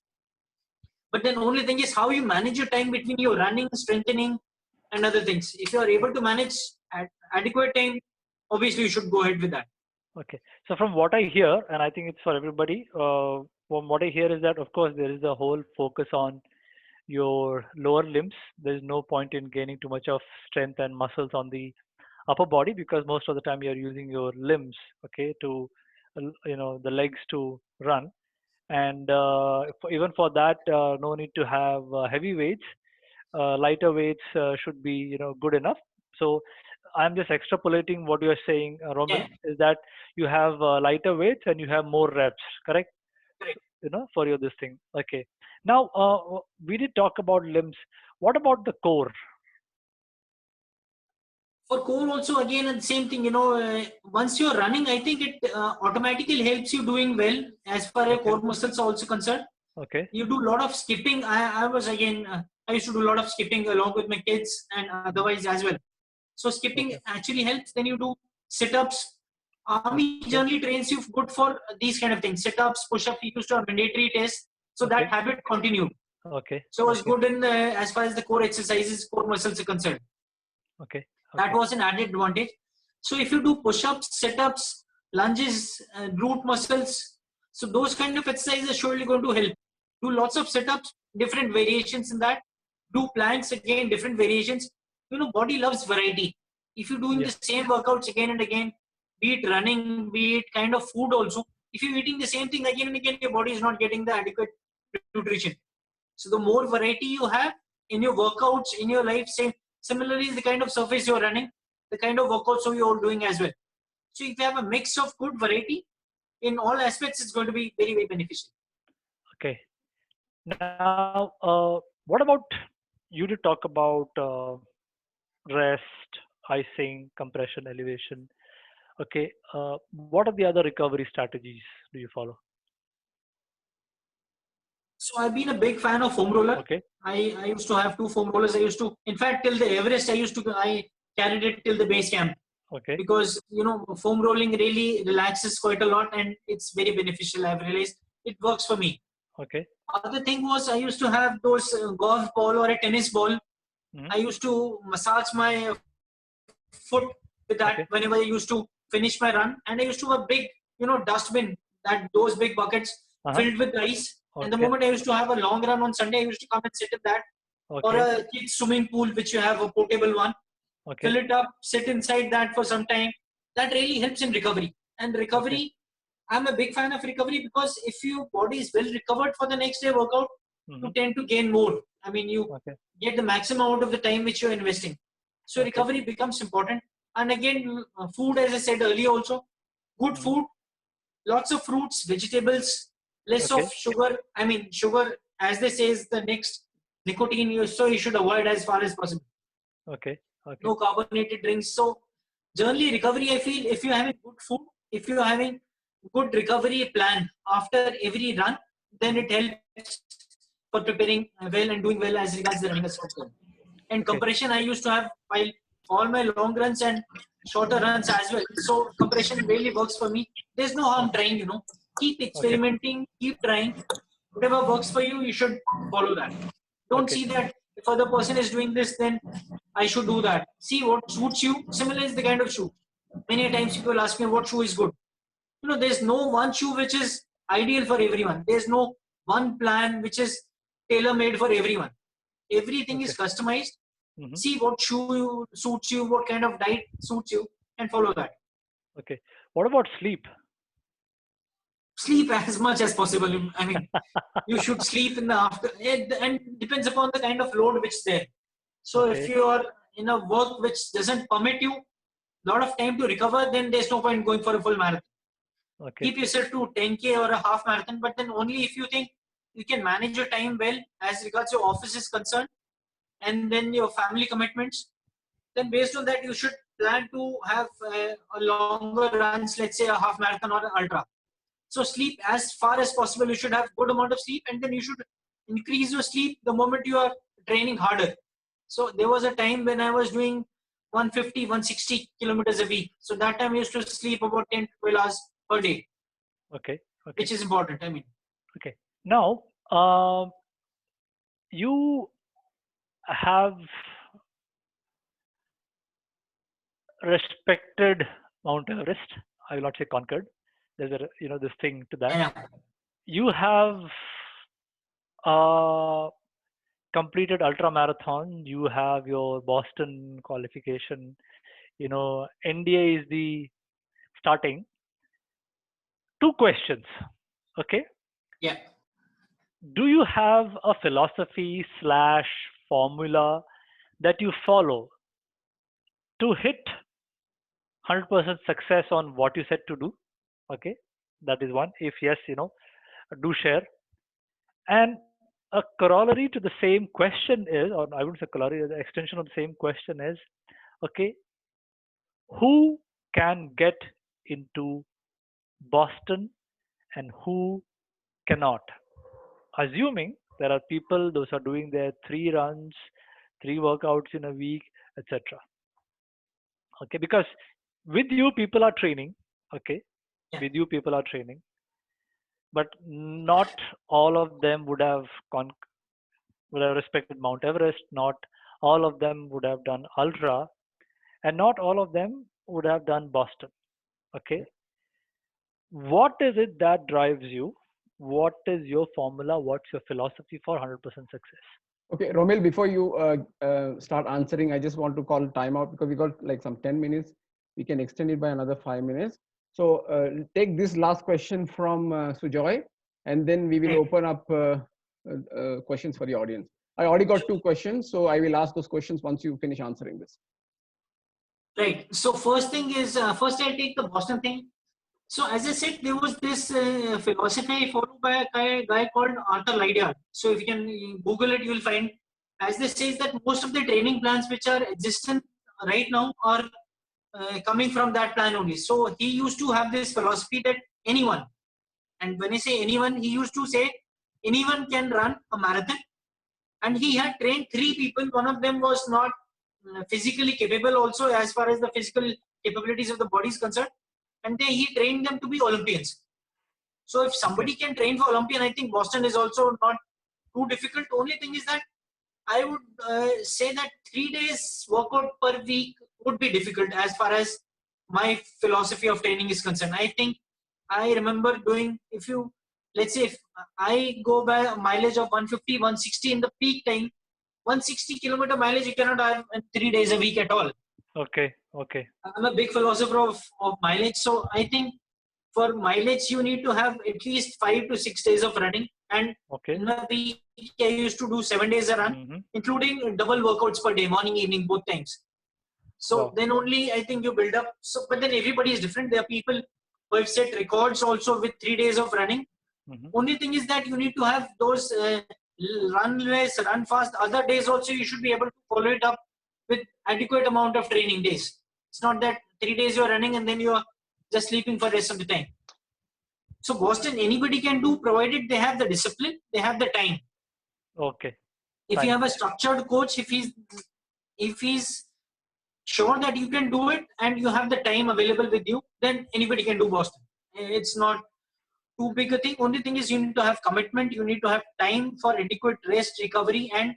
But then only thing is how you manage your time between your running, strengthening, and other things. If you are able to manage adequate time, obviously you should go ahead with that. So from what I hear, and I think it's for everybody, from what I hear is that, of course, there is a whole focus on your lower limbs. There is no point in gaining too much of strength and muscles on the upper body, because most of the time you're using your limbs, okay, to the legs to run. And even for that, no need to have heavy weights. Lighter weights should be good enough. So I'm just extrapolating what you're saying, Romil, Yeah, is that you have lighter weights and you have more reps, correct? correct. For your this thing. Okay. Now we did talk about limbs. What about the core? For core also, again, the same thing, once you're running, I think it automatically helps you doing well as far as Okay. core muscles are also concerned. Okay. You do a lot of skipping. I used to do a lot of skipping along with my kids and otherwise as well. So skipping Okay. actually helps. Then you do sit-ups. Army Okay. generally trains you good for these kind of things. Sit-ups, push-ups, we used to have mandatory tests. So that Okay. habit continued. Okay. So it was Okay. good in as far as the core exercises, core muscles are concerned. Okay. That Okay. was an added advantage. So if you do push-ups, sit-ups, lunges, glute muscles, so those kind of exercises are surely going to help. Do lots of sit-ups, different variations in that. Do planks again, different variations. Body loves variety. If you're doing Yeah. the same workouts again and again, be it running, be it kind of food also, if you're eating the same thing again and again, your body is not getting the adequate nutrition. So the more variety you have in your workouts, in your life, similarly, the kind of surface you're running, the kind of workouts you're doing as well. So if you have a mix of good variety in all aspects, it's going to be very, very beneficial. Okay. Now, what about you to talk about rest, icing, compression, elevation? Okay. What are the other recovery strategies do you follow? So I've been a big fan of foam roller. Okay. I used to have 2 foam rollers. In fact, till the Everest, I carried it till the base camp Okay. because, foam rolling really relaxes quite a lot and it's very beneficial. I've realized it works for me. Okay. Other thing was I used to have those golf ball or a tennis ball. Mhm. I used to massage my foot with that Okay. whenever I used to finish my run. And I used to have a big, dustbin, those big buckets filled with ice. And the Okay. moment I used to have a long run on Sunday, I used to come and sit in that. Or Okay. a kid's swimming pool, which you have a portable one. Okay. Fill it up, sit inside that for some time. That really helps in recovery. And recovery, I'm a big fan of recovery because if your body is well recovered for the next day workout, you Mhm. tend to gain more. I mean, you Okay. get the maximum out of the time which you're investing. So Okay. recovery becomes important. And again, food, as I said earlier also, good Mhm. food, lots of fruits, vegetables, less Okay. of sugar. I mean, sugar, as they say, is the next nicotine so you should avoid as far as possible. Okay. Okay. No carbonated drinks. So generally recovery, I feel if you're having good food, if you're having good recovery plan after every run, then it helps for preparing well and doing well as regards the running is concerned. And Okay. compression I used to have while all my long runs and shorter runs as well. So compression really works for me. There's no harm trying, Keep experimenting, keep trying. Whatever works for you, you should follow that. Don't Okay. see that if other person is doing this, then I should do that. See what suits you. Similar is the kind of shoe. Many times people ask me what shoe is good. There's no one shoe which is ideal for everyone. There's no one plan which is tailor made for everyone. Everything Okay. is customized. Mhm. See what shoe suits you, what kind of diet suits you, and follow that. Okay. What about sleep? Sleep as much as possible. I mean, you should sleep in the after, and depends upon the kind of load which is there. So if Okay. you are in a work which doesn't permit you a lot of time to recover, then there's no point going for a full marathon. Okay. Keep yourself to 10K or a half marathon, but then only if you think you can manage your time well as regards your office is concerned, and then your family commitments. Then based on that, you should plan to have a longer runs, let's say a half marathon or an ultra. So sleep as far as possible. You should have good amount of sleep, and then you should increase your sleep the moment you are training harder. So there was a time when I was doing 150, 160 kilometers a week. So that time I used to sleep about 10 to 12 hours per day, Okay. Okay. which is important. I mean, Okay. Now, you have respected Mount Everest. I will not say conquered. There's this thing to that. yeah, You have uh, completed ultra marathon. You have your Boston qualification. NDA is the starting. 2 questions. Okay. Yeah. Do you have a philosophy / formula that you follow to hit 100% success on what you said to do? Okay. That is one. If yes, do share. And a corollary to the same question is, or I wouldn't say corollary, the extension of the same question is, okay, who can get into Boston and who cannot? Assuming there are people, those are doing their 3 runs, 3 workouts in a week, etc. Okay, because with you people are training, okay, Yeah. with you people are training, but not all of them would have respected Mount Everest, not all of them would have done ultra, and not all of them would have done Boston. Okay, what is it that drives you? What is your formula? What's your philosophy for 100% success? Okay, Romil, before you start answering, I just want to call timeout because we got like some 10 minutes. We can extend it by another 5 minutes. So take this last question from Sujoy, and then we will open up questions for the audience. I already got 2 questions, so I will ask those questions once you finish answering this. Right. So first thing is, first I'll take the Boston thing. So as I said, there was this philosophy followed by a guy called Arthur Lydiard. So if you can Google it, you will find, as they say, that most of the training plans which are existent right now are coming from that plan only. So he used to have this philosophy that anyone, and when I say anyone, he used to say anyone can run a marathon. And he had trained 3 people. One of them was not physically capable also as far as the physical capabilities of the body is concerned. And then he trained them to be Olympians. So if somebody can train for Olympian, I think Boston is also not too difficult. The only thing is that I would say that 3 days workout per week would be difficult as far as my philosophy of training is concerned. I think I remember doing, let's say if I go by a mileage of 150, 160 in the peak time, 160 kilometer mileage you cannot have in 3 days a week at all. Okay. I'm a big philosopher of mileage. So I think for mileage, you need to have at least 5 to 6 days of running. And in a week, I used to do 7 days a run, including double workouts per day, morning, evening, both times. So then only I think you build up. So, but then everybody is different. There are people who have set records also with 3 days of running. Only thing is that you need to have those run less, run fast. Other days also you should be able to follow it up with adequate amount of training days. It's not that 3 days you're running and then you're just sleeping for the rest of the time. So Boston, anybody can do, provided they have the discipline, they have the time. Okay. If you have a structured coach, if he's sure that you can do it and you have the time available with you, then anybody can do Boston. It's not too big a thing. Only thing is you need to have commitment, you need to have time for adequate rest, recovery, and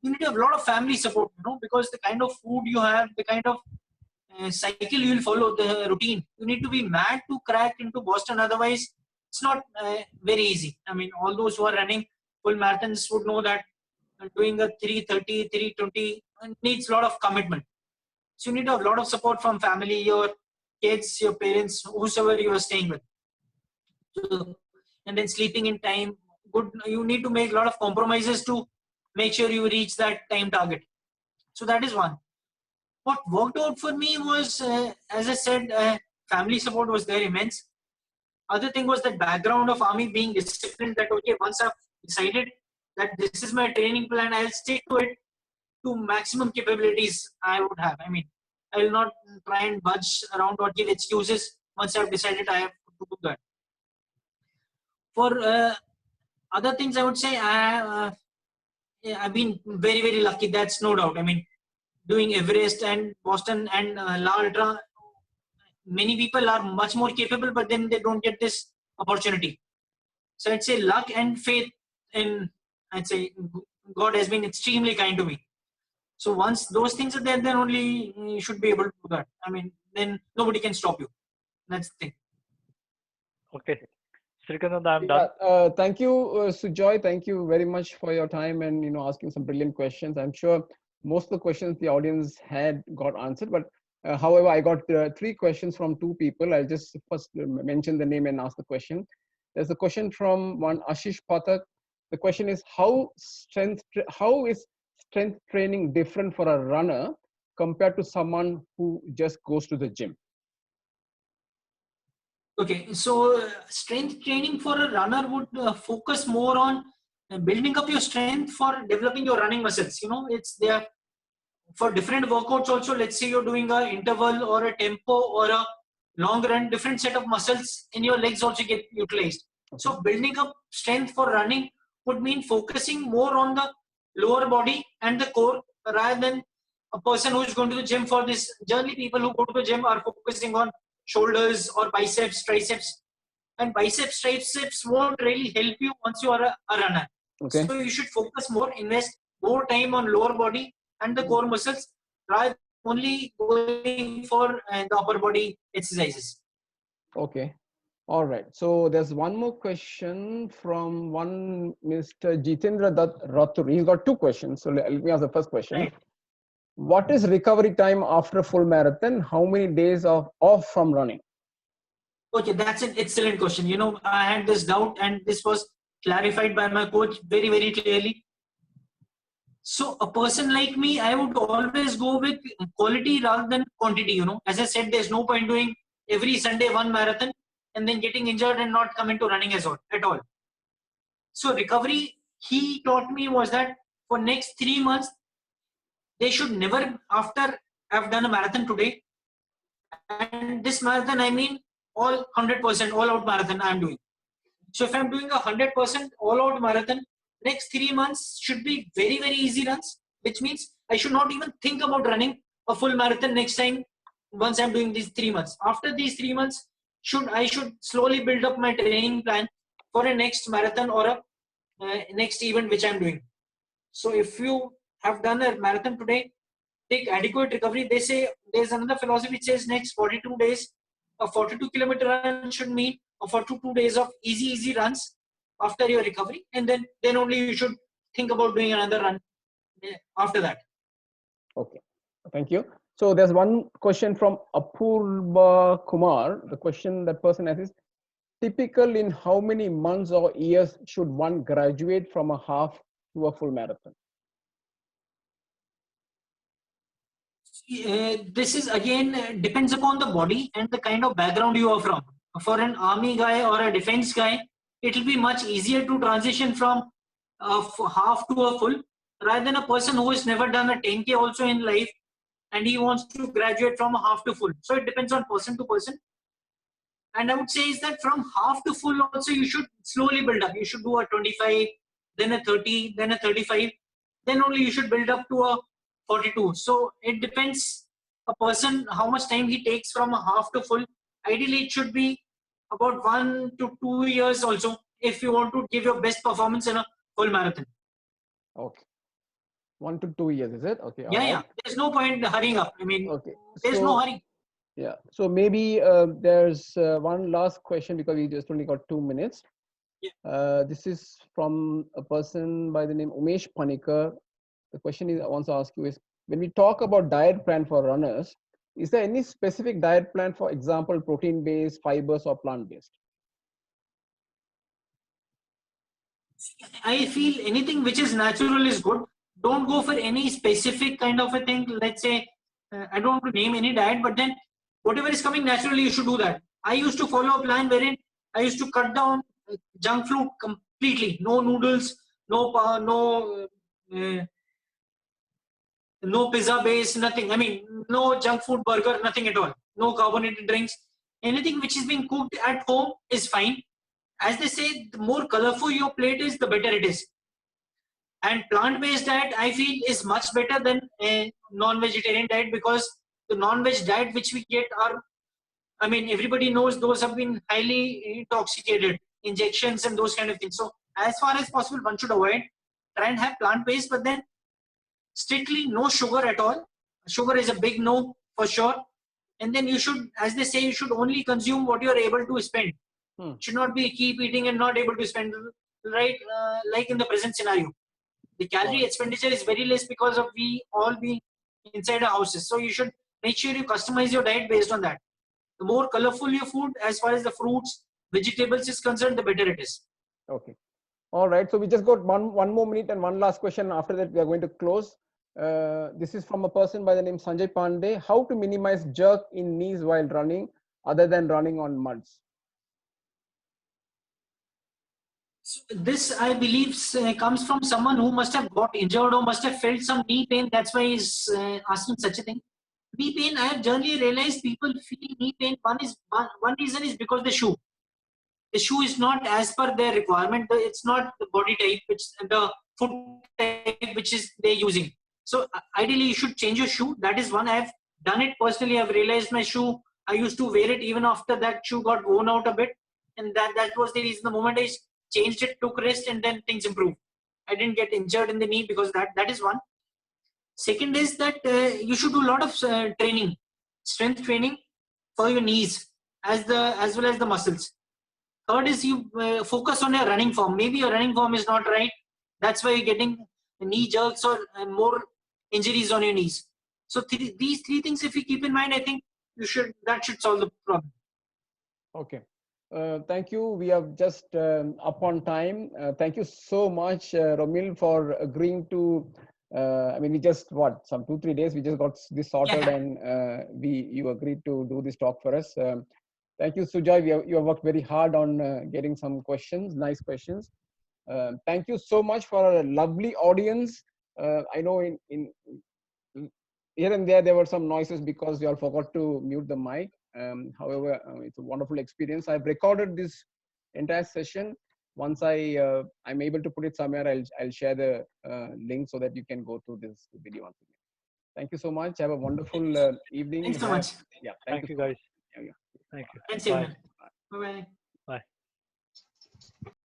you need to have a lot of family support, because the kind of food you have, the kind of cycle you will follow, the routine, you need to be mad to crack into Boston. Otherwise, it's not very easy. I mean, all those who are running full marathons would know that doing a 3:30, 3:20 needs a lot of commitment. So you need to have a lot of support from family, your kids, your parents, whosoever you are staying with. So, and then sleeping in time. Good. You need to make a lot of compromises to make sure you reach that time target. So that is one. What worked out for me was, as I said, family support was there immense. Other thing was that background of army, being disciplined, that okay, once I've decided that this is my training plan, I'll stick to it to maximum capabilities I would have. I mean, I will not try and budge around or give excuses once I've decided I have to do that. For other things, I would say I've been very, very lucky. That's no doubt. I mean, doing Everest and Boston and La Ultra, many people are much more capable, but then they don't get this opportunity. So I'd say luck and faith in, I'd say God has been extremely kind to me. So once those things are there, then only you should be able to do that. I mean, then nobody can stop you. That's the thing. Okay. Srikanth, I'm done. Thank you, Sujoy. Thank you very much for your time and asking some brilliant questions. I'm sure most of the questions the audience had got answered, but However, I got 3 questions from 2 people. I'll just first mention the name and ask the question. There's a question from one Ashish Pathak. The question is, how is strength training different for a runner compared to someone who just goes to the gym? Okay, so strength training for a runner would focus more on building up your strength for developing your running muscles. You know, it's there for different workouts also. Let's say you're doing a interval or a tempo or a long run, different set of muscles in your legs also get utilized. Okay. So building up strength for running would mean focusing more on the lower body and the core rather than a person who is going to the gym for this. Generally, people who go to the gym are focusing on shoulders or biceps, triceps, and biceps, triceps won't really help you once you are a runner. Okay. So you should focus more, invest more time on lower body and the core muscles rather than only going for the upper body exercises. Okay. All right. So there's one more question from one Mr. Jitendra Rathur. He's got 2 questions. So let me ask the first question. Right. What is recovery time after a full marathon? How many days off from running? Okay, that's an excellent question. You know, I had this doubt and this was clarified by my coach very, very clearly. So a person like me, I would always go with quality rather than quantity. You know, as I said, there's no point doing every Sunday 1 marathon and then getting injured and not coming to running at all. So recovery, he taught me was that for next 3 months, they should never, after I've done a marathon today, and this marathon, I mean all 100% all out marathon I'm doing. So if I'm doing a 100% all out marathon, next 3 months should be very, very easy runs, which means I should not even think about running a full marathon next time once I'm doing these 3 months. After these 3 months, I should slowly build up my training plan for a next marathon or a next event which I'm doing. So if you have done a marathon today, take adequate recovery. They say there's another philosophy which says next 42 days, a 42-kilometer run should mean a 42 days of easy runs after your recovery, and then only you should think about doing another run after that. Okay, thank you. So there's one question from Apurva Kumar. The question that person has is, typical in how many months or years should one graduate from a half to a full marathon? This is again depends upon the body and the kind of background you are from. For an army guy or a defense guy, it will be much easier to transition from a half to a full rather than a person who has never done a 10K also in life and he wants to graduate from a half to full. So it depends on person to person. And I would say is that from half to full also you should slowly build up. You should do a 25, then a 30, then a 35, then only you should build up to a 42. So it depends a person how much time he takes from a half to full. Ideally it should be about 1 to 2 years also if you want to give your best performance in a full marathon. Okay, 1 to 2 years, is it? Okay. Yeah. There's no point hurrying up. I mean, okay. There's no hurry. Yeah. So maybe there's one last question because we just only got 2 minutes. Yeah. This is from a person by the name Umesh Panikar. The question I want to ask you is, when we talk about diet plan for runners, is there any specific diet plan, for example, protein-based, fibers, or plant-based? I feel anything which is natural is good. Don't go for any specific kind of a thing. Let's say, I don't want to name any diet, but then whatever is coming naturally, you should do that. I used to follow a plan wherein I used to cut down junk food completely. No noodles, no pizza base, nothing. I mean, no junk food, burger, nothing at all. No carbonated drinks. Anything which is being cooked at home is fine. As they say, the more colorful your plate is, the better it is. And plant-based diet, I feel, is much better than a non-vegetarian diet because the non-veg diet which we get are, I mean, everybody knows those have been highly intoxicated, injections and those kind of things. So as far as possible, one should avoid. Try and have plant-based, but then strictly no sugar at all. Sugar is a big no for sure. And then you should, as they say, you should only consume what you are able to spend. Should not be keep eating and not able to spend, right? Like in the present scenario, the calorie expenditure is very less because of we all being inside our houses. So you should make sure you customize your diet based on that. The more colorful your food, as far as the fruits, vegetables is concerned, the better it is. Okay. All right. So we just got one more minute and one last question. After that, we are going to close. This is from a person by the name Sanjay Pandey. How to minimize jerk in knees while running, other than running on muds? So this, I believe, comes from someone who must have got injured or must have felt some knee pain. That's why he's asking such a thing. Knee pain, I have generally realized people feel knee pain. One reason is because the shoe. The shoe is not as per their requirement. It's not the body type, it's the foot type which is they're using. So ideally, you should change your shoe. That is one. I have done it personally. I've realized my shoe. I used to wear it even after that shoe got worn out a bit, and that was the reason. The moment I changed it, took rest, and then things improved. I didn't get injured in the knee because that is one. Second is that you should do a lot of training, strength training for your knees as well as the muscles. Third is you focus on your running form. Maybe your running form is not right. That's why you're getting knee jerks or more injuries on your knees. So these three things, if you keep in mind, I think that should solve the problem. Okay. Thank you. We are just up on time. Thank you so much, Romil, for agreeing to. I mean, we just some 2-3 days. We just got this sorted, and you agreed to do this talk for us. Thank you, Sujay. You have worked very hard on getting some questions, nice questions. Thank you so much for a lovely audience. I know in here and there were some noises because you all forgot to mute the mic. However, it's a wonderful experience. I've recorded this entire session. Once I'm able to put it somewhere, I'll share the link so that you can go through this video once again. Thank you so much. Have a wonderful evening. Thanks so much. Yeah. Thank you, guys. Yeah. Thanks, Bye. Bye. Bye. Bye.